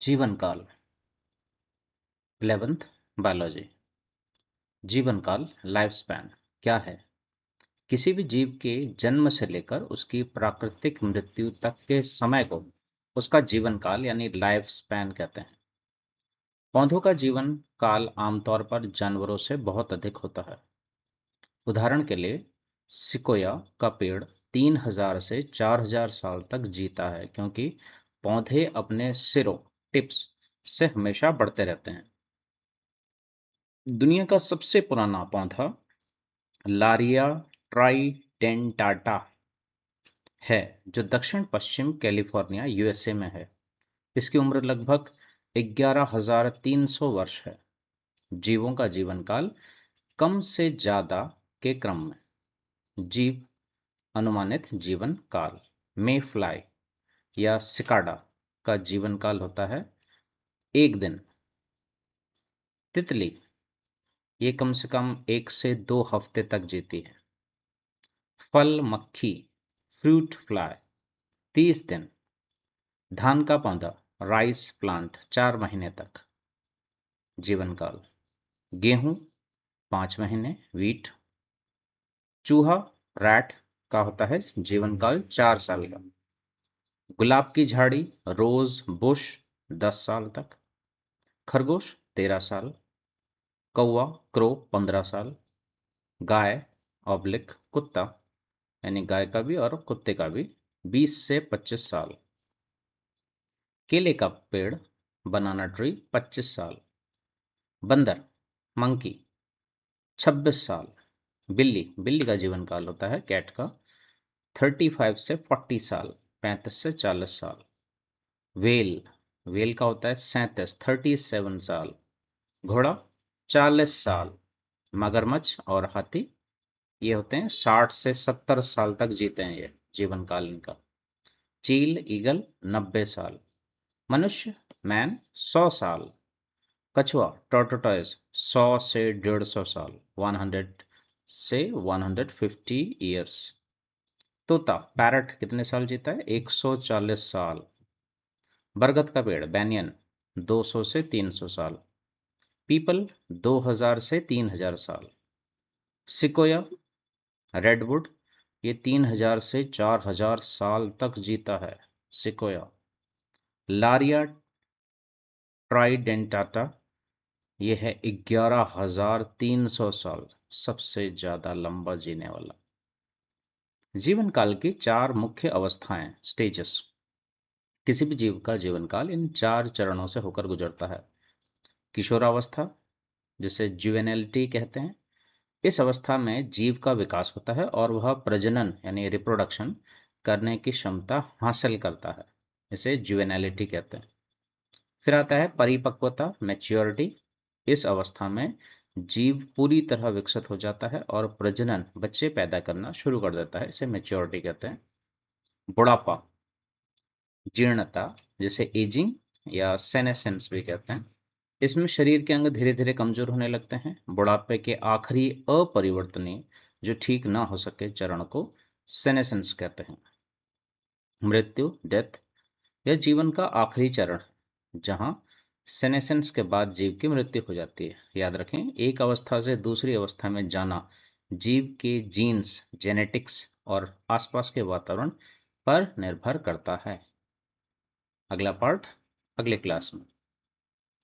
जीवन काल 11th biology. जीवन काल लाइफ स्पैन क्या है? किसी भी जीव के जन्म से लेकर उसकी प्राकृतिक मृत्यु तक के समय को उसका जीवन काल यानी लाइफ स्पैन कहते हैं। पौधों का जीवन काल आमतौर पर जानवरों से बहुत अधिक होता है। उदाहरण के लिए सिकोया का पेड़ 3000 से 4000 साल तक जीता है क्योंकि पौधे अपने सिरों टिप्स से हमेशा बढ़ते रहते हैं। दुनिया का सबसे पुराना पौधा लारिया ट्राइडेंटाटा है जो दक्षिण पश्चिम कैलिफोर्निया यूएसए में है। इसकी उम्र लगभग 11,300 वर्ष है। जीवों का जीवन काल कम से ज्यादा के क्रम में। जीव अनुमानित जीवन काल मे फ्लाई या सिकाडा का जीवन काल होता है 1 दिन। तितली ये कम से कम 1 से 2 हफ्ते तक जीती है। फल मक्खी फ्रूट फ्लाई 30 दिन। धान का पौधा राइस प्लांट 4 महीने तक जीवन काल। गेहूं 5 महीने वीट। चूहा रैट का होता है जीवन काल 4 साल का। गुलाब की झाड़ी रोज बुश 10 साल तक। खरगोश 13 साल। कौवा क्रो 15 साल। गाय ऑब्लिक कुत्ता यानी गाय का भी और कुत्ते का भी 20 से 25 साल। केले का पेड़ बनाना ट्री 25 साल। बंदर मंकी 26 साल। बिल्ली बिल्ली का जीवन काल होता है कैट का 35 से 40 साल 35 से 40 साल। वेल वेल का होता है 37 घोड़ा 40 साल। मगरमच्छ और हाथी ये होते हैं 60 से 70 साल तक जीते हैं ये जीवन काल इनका। चील ईगल 90 साल। मनुष्य मैन 100 साल। कछुआ टॉर्टोटाइज 100 से 150 साल 100 से 150 ईयर्स। तोता पैरट कितने साल जीता है 140 साल। बरगद का पेड़ बैनियन 200 से 300 साल। पीपल 2000 से 3000 साल। सिकोया रेडवुड ये 3000 से 4000 साल तक जीता है। सिकोया। लारिया ट्राइडेंटाटा ये है 11,300 साल सबसे ज्यादा लंबा जीने वाला। जीवन काल की 4 मुख्य अवस्थाएं स्टेजेस। किसी भी जीव का जीवन काल इन 4 चरणों से होकर गुजरता है। किशोरावस्था जिसे जुवेनैलिटी कहते हैं। इस अवस्था में जीव का विकास होता है और वह प्रजनन यानी रिप्रोडक्शन करने की क्षमता हासिल करता है। इसे जुवेनैलिटी कहते हैं। फिर आता है परिपक्वता मैच्योरिटी। इस अवस्था में जीव पूरी तरह विकसित हो जाता है और प्रजनन बच्चे पैदा करना शुरू कर देता है। इसे मैच्योरिटी कहते हैं। बुढ़ापा जीर्णता जिसे एजिंग या सेनेसेंस भी कहते हैं। इसमें शरीर के अंग धीरे धीरे कमजोर होने लगते हैं। बुढ़ापे के आखिरी अपरिवर्तनीय जो ठीक ना हो सके चरण को सेनेसेंस कहते हैं। मृत्यु डेथ यह जीवन का आखिरी चरण है जहां सेनेसेंस के बाद जीव की मृत्यु हो जाती है। याद रखें एक अवस्था से दूसरी अवस्था में जाना जीव के जीन्स जेनेटिक्स और आसपास के वातावरण पर निर्भर करता है। अगला पार्ट अगले क्लास में।